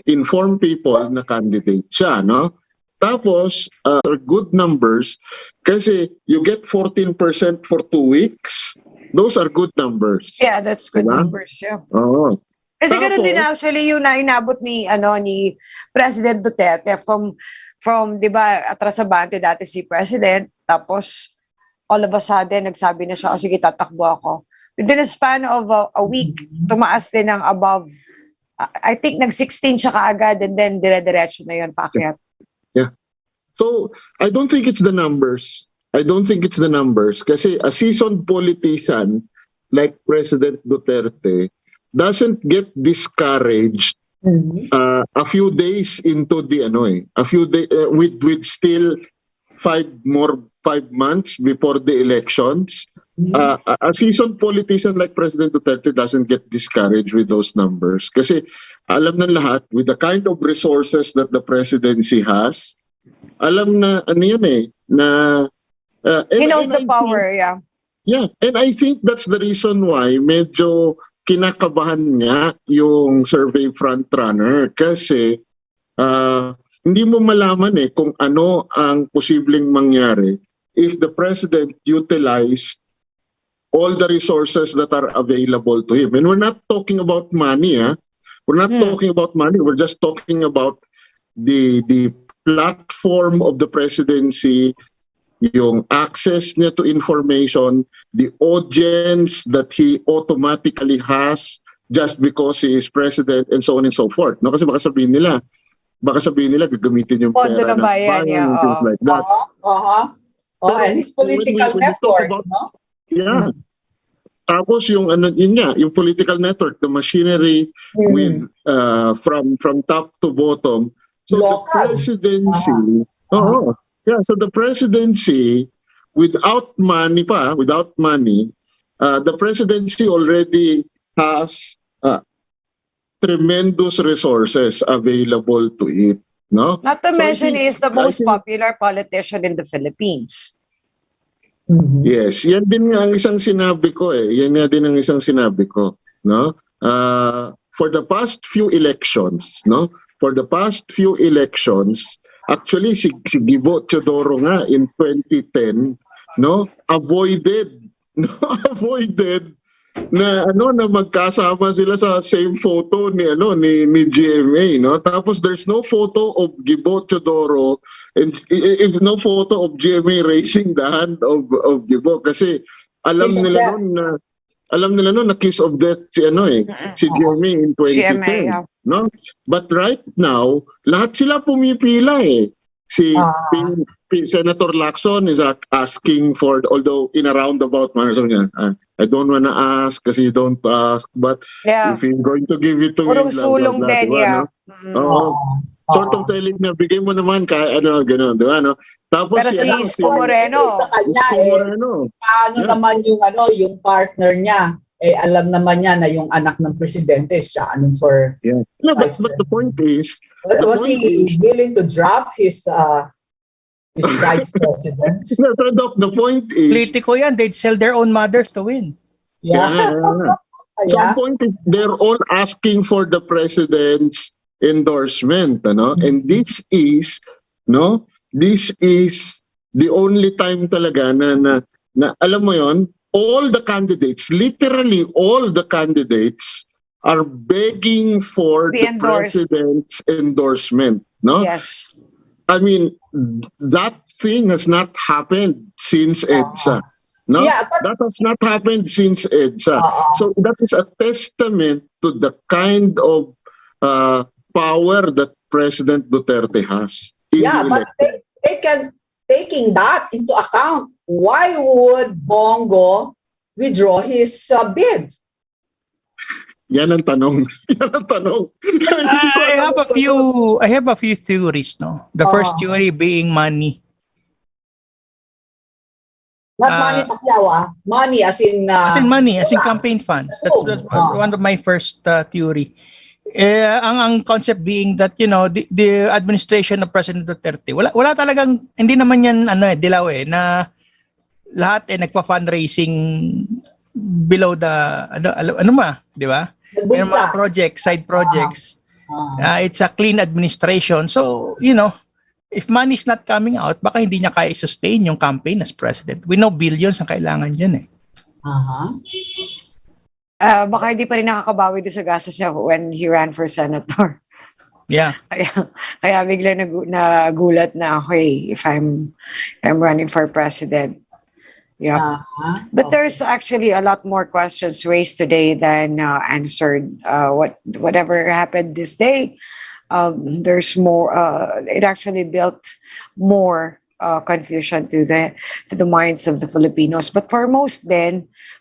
inform people na candidate siya, no? Tapos are good numbers kasi you get 14% for 2 weeks. Those are good numbers. yeah, that's good numbers, yeah. Oo. Kasi ganun din Tapos, actually yung nainabot ni President Duterte from 'di ba, atrasabante dati si President, tapos all of a sudden nagsabi na siya, sige tatakbo ako. Within a span of a week, tumaas din ng above, I think nag-16 siya kaagad, and then dire-diretso na yun paakyat. yeah. So, I don't think it's the numbers. Kasi a seasoned politician like President Duterte doesn't get discouraged a few days into the with still 5 months before the elections. A seasoned politician like President Duterte doesn't get discouraged with those numbers kasi alam ng lahat, with the kind of resources that the presidency has, alam na He knows the power, yeah. Yeah, and I think that's the reason why medyo kinakabahan nga yung survey frontrunner kasi hindi mo malaman kung ano ang posibleng mangyari if the president utilized all the resources that are available to him. And we're not talking about money, We're not talking about money. We're just talking about the platform of the presidency, yung access niya to information, the audience that he automatically has just because he is president, and so on and so forth. No, kasi baka sabihin nila gagamitin yung pera ng bayan, and things like that. And his political network, no? Yeah. Tapos yung yung political network, the machinery with from top to bottom. So the presidency, so the presidency without money, the presidency already has tremendous resources available to it, no? Not to mention he is the most popular politician in the Philippines. Yes, yan din nga ang isang sinabi ko no? For the past few elections, actually si Gibo Teodoro nga in 2010, no, avoided na magkasama sila sa same photo ni GMA, no? Tapos there's no photo of Gibo Teodoro and if no photo of GMA raising the hand of Gibo kasi alam nila noon na kiss of death si GMA in 2010, GMA, yeah. no? But right now, lahat sila pumipila eh. Si Senator Lacson is asking for, although in a roundabout manner, sabi niya, I don't wanna ask kasi you don't ask, but if you're going to give it to me, Purong sulong din, diba, no? Sort of telling na, bigay mo naman kahit gano'n, diba, no? Tapos Pero si Isko Moreno. Sa kanya, naman yung partner niya, alam naman niya na yung anak ng presidente siya, for... Yeah. No, but the point is... Was he willing to drop his vice president? No, the point is... Politiko yan, they'd sell their own mothers to win. Yeah. So the point is, they're all asking for the president's endorsement, and this is the only time talaga na alam mo yon, all the candidates, literally all the candidates are begging for the president's endorsement, no? Yes. I mean, that thing has not happened since EDSA. No, that has not happened since EDSA. So that is a testament to the kind of power that President Duterte has. But taking that into account, why would Bongo withdraw his bid? Yan ang tanong. I have a few theories, no. The first theory being money. Not Manny Pacquiao, money as in money, as in campaign funds. That's one of my first theory. Ang concept being that the administration of President Duterte, wala talagang, hindi naman yan dilaw na lahat nagpa-fundraising below the di ba? Yung mga projects, side projects. It's a clean administration. So, if money is not coming out, baka hindi niya kaya sustain yung campaign as president. We know billions ang kailangan dyan eh. Baka hindi pa rin nakakabawi doon sa gastos niya when he ran for senator. Yeah. Kaya bigla nagulat na okay, if I'm running for president. Yeah. But there's actually a lot more questions raised today than answered. Whatever happened this day, there's more. It actually built more confusion to the minds of the Filipinos. But for most,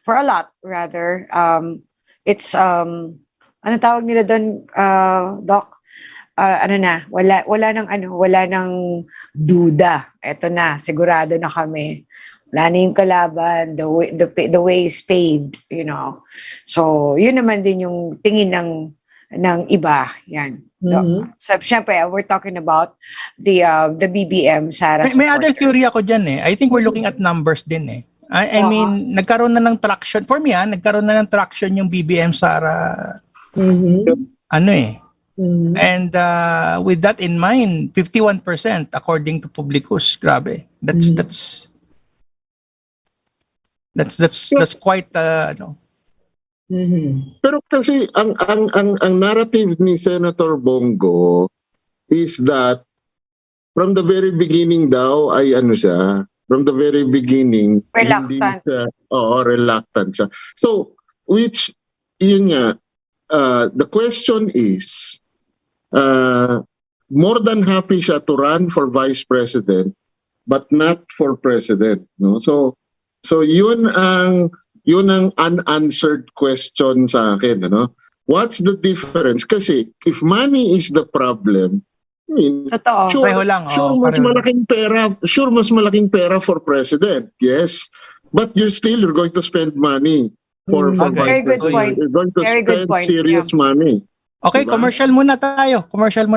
for a lot rather, it's ano tawag nila doon, Doc? Wala nang duda. Eto na, sigurado na kami. Wala na yung kalaban, the way is paved, So, yun naman din yung tingin ng iba, yan. So, syempre, we're talking about the BBM, Sara. May other theory ako dyan eh. I think we're looking at numbers din eh. I mean, nagkaroon na ng traction. For me, nagkaroon na ng traction yung BBM, Sara. And with that in mind, 51% according to Publicus. Grabe. That's quite Pero kasi ang narrative ni Senator Bongo is that from the very beginning daw ay from the very beginning reluctant. Reluctant siya. So which yun nga, the question is more than happy siya to run for vice president but not for president, no? So yun ang unanswered question sa akin, What's the difference? Kasi if money is the problem, mas malaking pera for president. Yes. But you're going to spend money for very good point. You're going to spend serious money. Okay, diba? Commercial muna tayo. Commercial.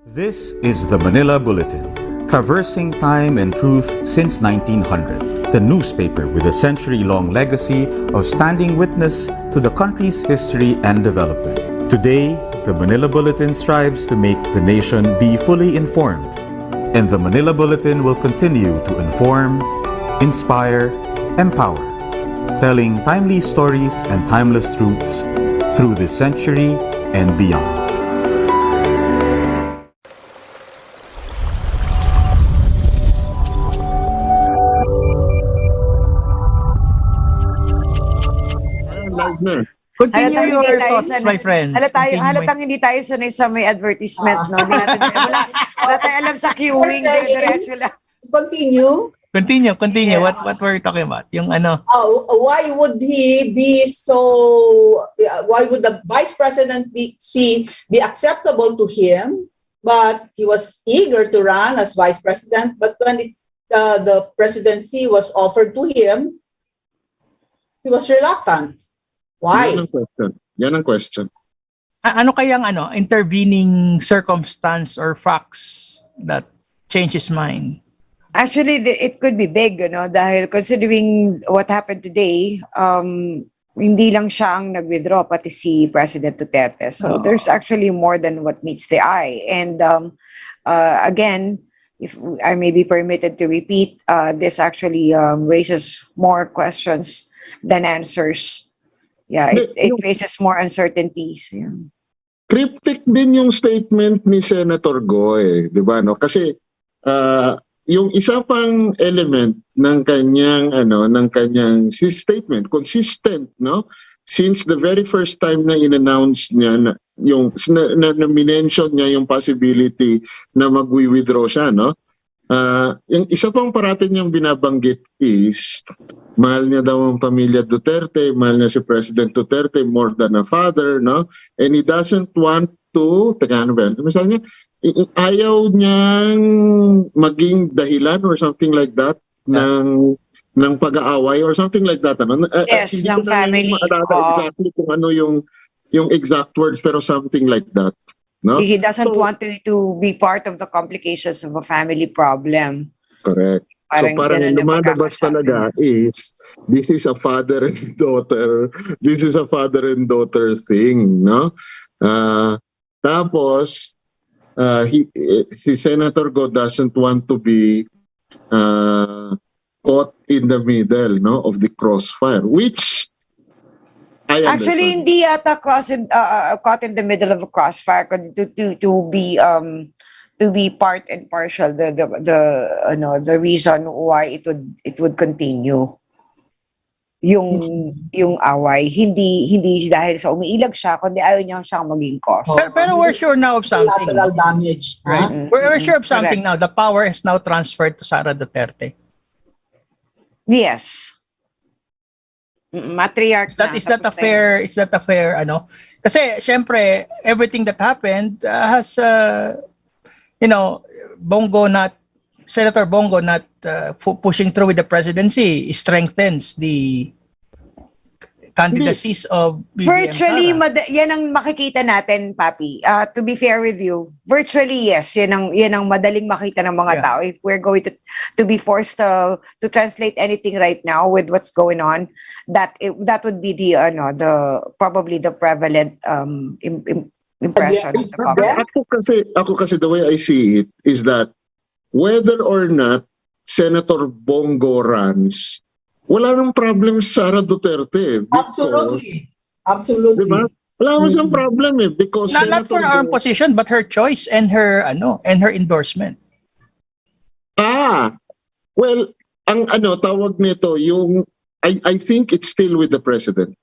This is the Manila Bulletin. Traversing time and truth since 1900, the newspaper with a century-long legacy of standing witness to the country's history and development. Today, the Manila Bulletin strives to make the nation be fully informed, and the Manila Bulletin will continue to inform, inspire, empower, telling timely stories and timeless truths through this century and beyond. Live na. Continue your thoughts, my friends. Halatang hindi tayo sanay sa may advertisement, no? Wala tayo alam sa queuing, diretso lang. Continue. Continue. Yes. What were you talking about? Yung ano? Why would he be so? Why would the vice president be acceptable to him? But he was eager to run as vice president. But when the presidency was offered to him, he was reluctant. Why? Yan ang question. Ano kayang intervening circumstance or facts that change his mind? Actually, it could be big, dahil considering what happened today, hindi lang siya ang nag-withdraw, pati si President Duterte. So there's actually more than what meets the eye. And again, if I may be permitted to repeat, this actually raises more questions than answers. Yeah, it raises more uncertainties. Yeah. Cryptic din yung statement ni Senator Goy, di ba? No? Kasi yung isa pang element ng kanyang statement, consistent, no? Since the very first time na in-announce niya na minention niya yung possibility na magwi-withdraw siya, no? Yung isa pang parati niyang binabanggit is mahal niya daw ang pamilya Duterte, mahal niya si President Duterte more than a father, no? And he doesn't want to, sabi niya, ayaw niyang maging dahilan or something like that ng pag-aaway or something like that. Ano? Yes, ng family. Exactly kung ano yung exact words, pero something like that. No? He doesn't want to be part of the complications of a family problem. Correct. So parang lumalabas talaga is this is a father and daughter. This is a father and daughter thing, no? Tapos si Senator Go doesn't want to be caught in the middle, no, of the crossfire, which actually hindi yata caught in the middle of a crossfire, to be part and partial the reason why it would continue yung away, hindi dahil sa umiilag siya, kundi ayaw niya siyang maging cause. Pero we're sure now of something. Collateral damage. Right? We're sure of something now. The power is now transferred to Sara Duterte. Yes. Matriarch Is that a fair kasi syempre everything that happened has Senator Bongo not pushing through with the presidency strengthens the candidacies of BBM virtually Sara. yan ang makikita natin, Papi. To be fair with you, virtually yes, yan ang madaling makita ng mga tao. If we're going to be forced to translate anything right now with what's going on, that would be probably the prevalent impression of the public. Ako kasi the way I see it is that whether or not Senator Bongo runs, wala nang problem sa Sara Duterte. Absolutely. Diba? Wala mo siyang problem because not for our position but her choice and her endorsement. Well, ang tawag nito yung I think it's still with the president.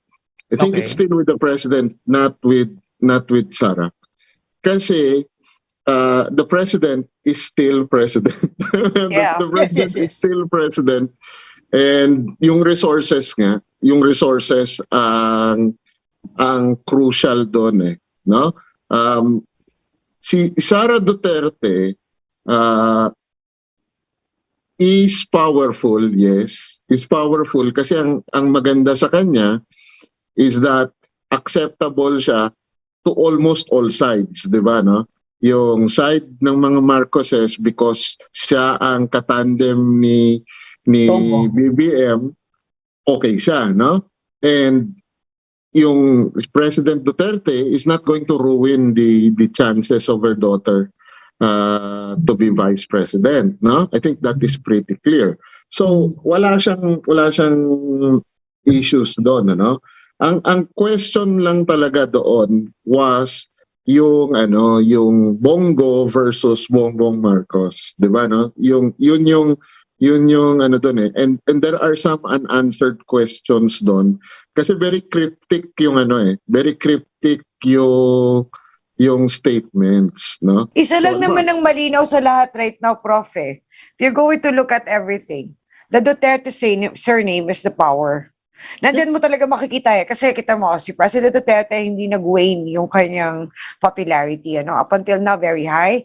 I think it's still with the president, not with Sara. Kasi the president is still president. The president is still president. And yung resources ang crucial doon no? Si Sara Duterte is powerful, yes. Is powerful kasi ang maganda sa kanya is that acceptable siya to almost all sides, 'di ba, no? Yung side ng mga Marcoses because siya ang katandem ni BBM, okay siya, no? And yung President Duterte is not going to ruin the chances of her daughter to be vice president, no? I think that is pretty clear. So wala siyang issues doon, ano? Ang question lang talaga doon was yung Bongo versus Bongbong Marcos, 'di ba, no? Yun yung ano doon eh. And there are some unanswered questions doon kasi very cryptic very cryptic yung statements, no? Isa lang naman ang malinaw sa lahat right now, Prof. If you're going to look at everything, the Duterte surname is the power. Nandyan mo talaga makikita kasi kita mo, si President Duterte hindi nag-wane yung kanyang popularity, up until now very high.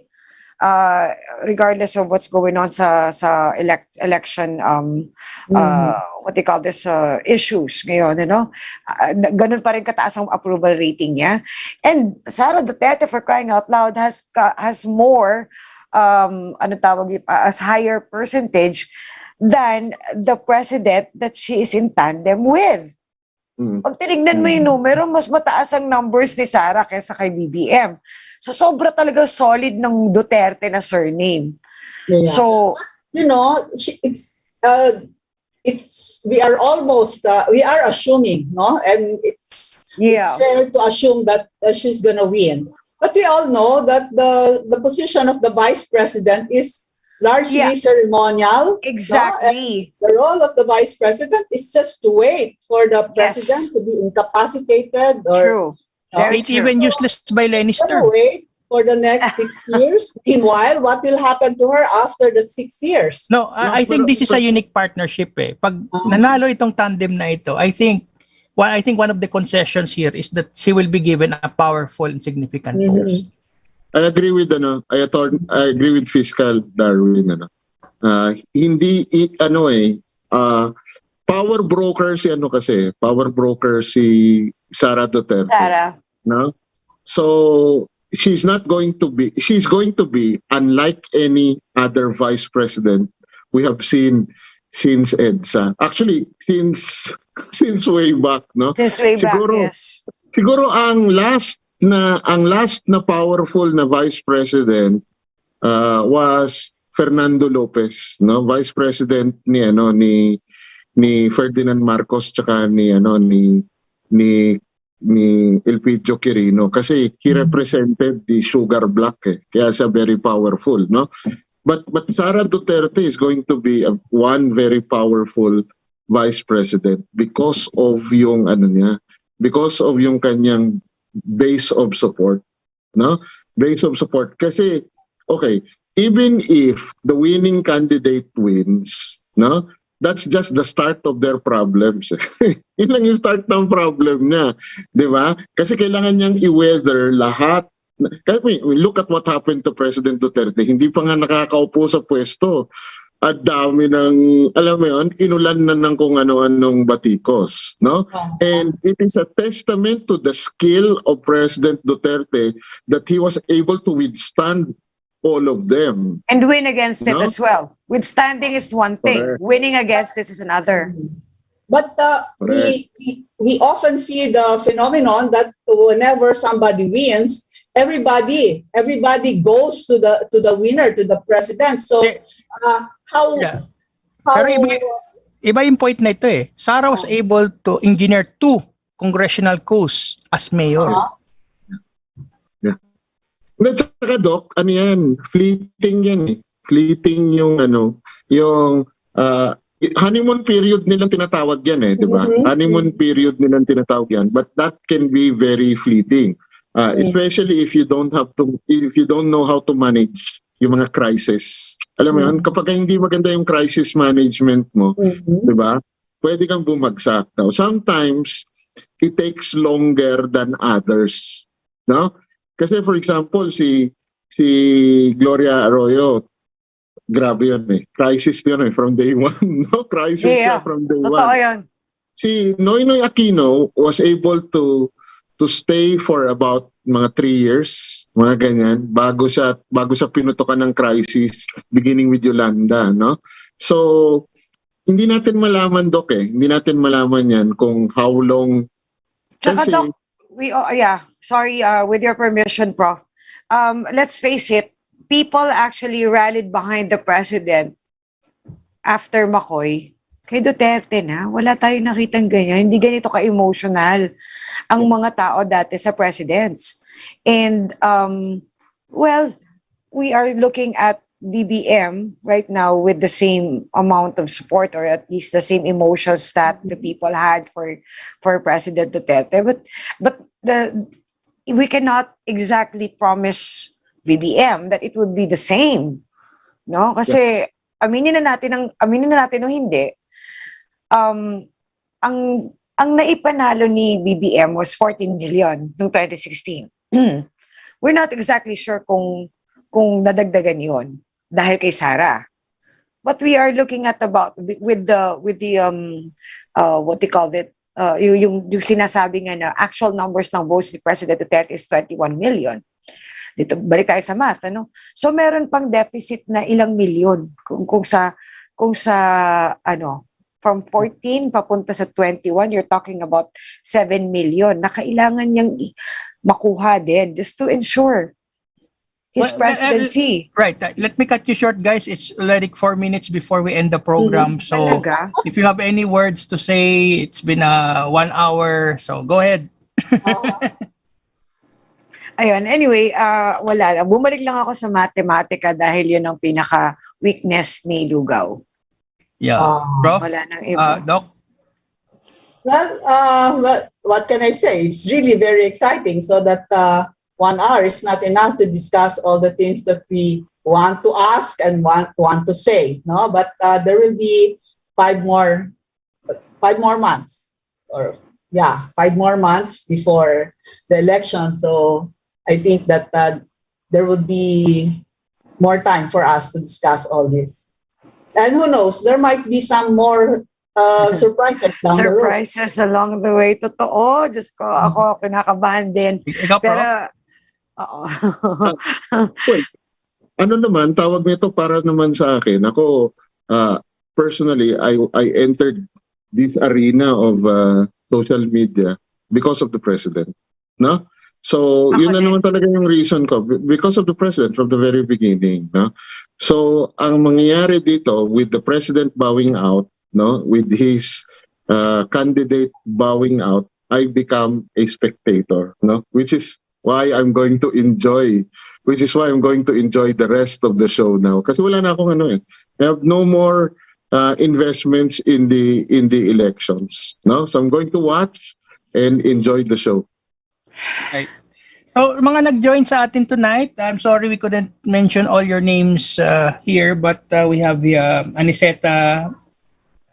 Regardless of what's going on sa election what they call this issues ngayon, ganun pa rin kataas ang approval rating niya. And Sara Duterte, for crying out loud, has more as higher percentage than the president that she is in tandem with. Pag tinignan mo yung numero, mas mataas ang numbers ni Sara kaysa kay BBM. So sobra talaga solid ng Duterte na surname. Yeah. So, we are assuming, no? And it's fair to assume that she's gonna win. But we all know that the position of the vice president is largely ceremonial. Exactly. No? The role of the vice president is just to wait for the president to be incapacitated or true. It's even useless by Lenny's term. Wait for the next 6 years. Meanwhile, what will happen to her after the 6 years? No, I think this is a unique partnership. Pag nanalo itong tandem na ito, I think one of the concessions here is that she will be given a powerful and significant post. I agree with I agree with Fiscal Darwin hindi power broker si Sara Duterte. No? So she's going to be unlike any other vice president we have seen since EDSA. Actually since way back, no? Since way back, yes. Siguro ang last na powerful na vice president was Fernando Lopez, no? Vice president ni Ferdinand Marcos tsaka ni Elpidio Quirino kasi he represented the sugar bloc kaya siya very powerful, no? But Sara Duterte is going to be one very powerful vice president because of yung kanyang base of support, no? Base of support kasi even if the winning candidate wins, no? That's just the start of their problems. Yun lang yung start ng problem niya, di ba? Kasi kailangan niyang i-weather lahat. Kasi look at what happened to President Duterte. Hindi pa nga nakakaupo sa pwesto. At dami ng, alam mo yun, inulan na ng kung ano-anong batikos, no? And it is a testament to the skill of President Duterte that he was able to withstand all of them. And win against it as well. Withstanding is one thing. Correct. Winning against this is another. But we often see the phenomenon that whenever somebody wins, everybody goes to the winner, to the president. So Pero iba yung point na ito Sara was able to engineer 2 congressional coups as mayor. Tsaka Doc, fleeting yan Fleeting yung honeymoon period nilang tinatawag yan di ba? Honeymoon period nilang tinatawag yan. But that can be very fleeting. Especially if you don't know how to manage yung mga crisis. Alam mo yun, kapag hindi maganda yung crisis management mo, di ba? Pwede kang bumagsak. Now, sometimes it takes longer than others, no? Kasi for example, si Gloria Arroyo, grabe yun Crisis yun from day one, no? Crisis siya from day one. Totoo yan. Si Noynoy Aquino was able to stay for about mga 3 years, mga ganyan, bago siya pinutukan ng crisis beginning with Yolanda, no? So, hindi natin malaman, Doc Hindi natin malaman yan kung how long. Tsaka, Doc, sorry, with your permission, Prof. Let's face it, people actually rallied behind the president after McCoy Kay Duterte na, wala tayong nakitang ganyan. Hindi ganito ka-emotional ang mga tao dati sa presidents. And, well, we are looking at BBM right now with the same amount of support, or at least the same emotions that the people had for President Duterte. But we cannot exactly promise BBM that it would be the same. No? Kasi aminin na natin o hindi, ang naipanalo ni BBM was 14 million noong 2016. We're not exactly sure kung nadagdagan yon dahil kay Sara. But we are looking at about with the what they call it, yung sinasabi nga na actual numbers ng votes ni President Duterte is 21 million. Dito balik tayo sa math, ano? So meron pang deficit na ilang milyon kung sa ano, from 14 papunta sa 21, you're talking about 7 million na kailangan niyang makuha din just to ensure his presidency. Right. Let me cut you short, guys. It's already 4 minutes before we end the program. So if you have any words to say, it's been 1 hour. So go ahead. Ayun, anyway, wala lang. Bumalik lang ako sa matematika dahil yun ang pinaka-weakness ni Lugaw. Yeah. Prof? Wala nang iba. Doc? Well, what can I say? It's really very exciting, so that 1 hour is not enough to discuss all the things that we want to ask and want to say, no? But there will be 5 more months, or 5 more months before the election. So I think that there will be more time for us to discuss all this. And who knows, there might be some more surprises down the road. Surprises along the way. Totoo. Diyos ko, ako kinakabahan din. Pero, oo. Ano naman, tawag nito para naman sa akin. Ako, personally, I entered this arena of social media because of the president. No? So, yun na naman talaga yung reason ko. Because of the president from the very beginning. No? So, ang mangyayari dito with the president bowing out, no, with his candidate bowing out, I become a spectator, no, which is why I'm going to enjoy the rest of the show now. Kasi wala na akong I have no more investments in the elections, no. So I'm going to watch and enjoy the show. Right. So, mga nag-join sa atin tonight, I'm sorry we couldn't mention all your names here, but we have Aniseta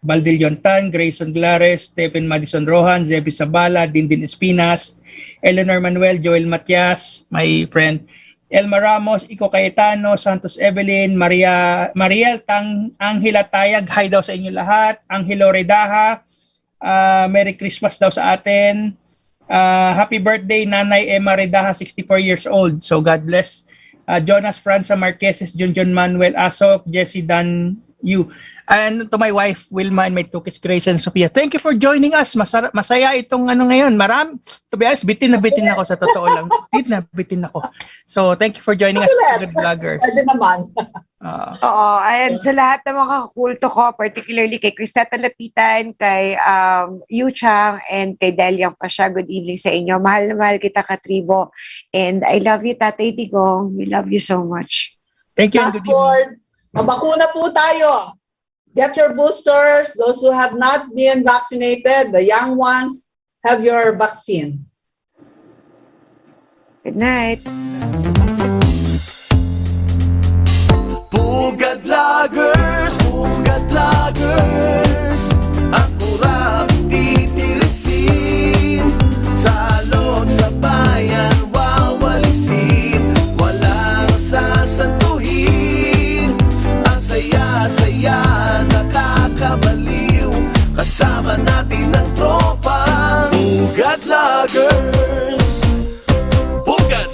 Baldillontan, Grayson Glares, Stephen Madison Rohan, Zebi Sabala, Dindin Espinas, Eleanor Manuel, Joel Matias, my friend, Elma Ramos, Iko Cayetano, Santos Evelyn, Mariel Angela Tayag, hi daw sa inyo lahat, Angelo Redaha, Merry Christmas daw sa atin. Happy birthday, Nanay Emma Redaha, 64 years old. So God bless. Jonas Franza Marqueses, John Manuel Asok, Jesse Dan Yu. And to my wife, Wilma, and my two kids, Grace and Sophia. Thank you for joining us. Masaya itong ngayon. To be honest, bitin ako sa totoo lang. Bitin ako. So thank you for joining us, good vloggers. Pwede naman. Oo, and sa lahat ng mga kakulto ko, particularly kay Cristeta Lapitan, kay Yu Chang, and kay Deliang Pasha, good evening sa inyo. Mahal na mahal kita, Katribo. And I love you, Tatay Digong. We love you so much. Thank you, and good evening. Mabakuna po tayo. Get your boosters. Those who have not been vaccinated, the young ones, have your vaccine. Good night. Pugad Vloggers.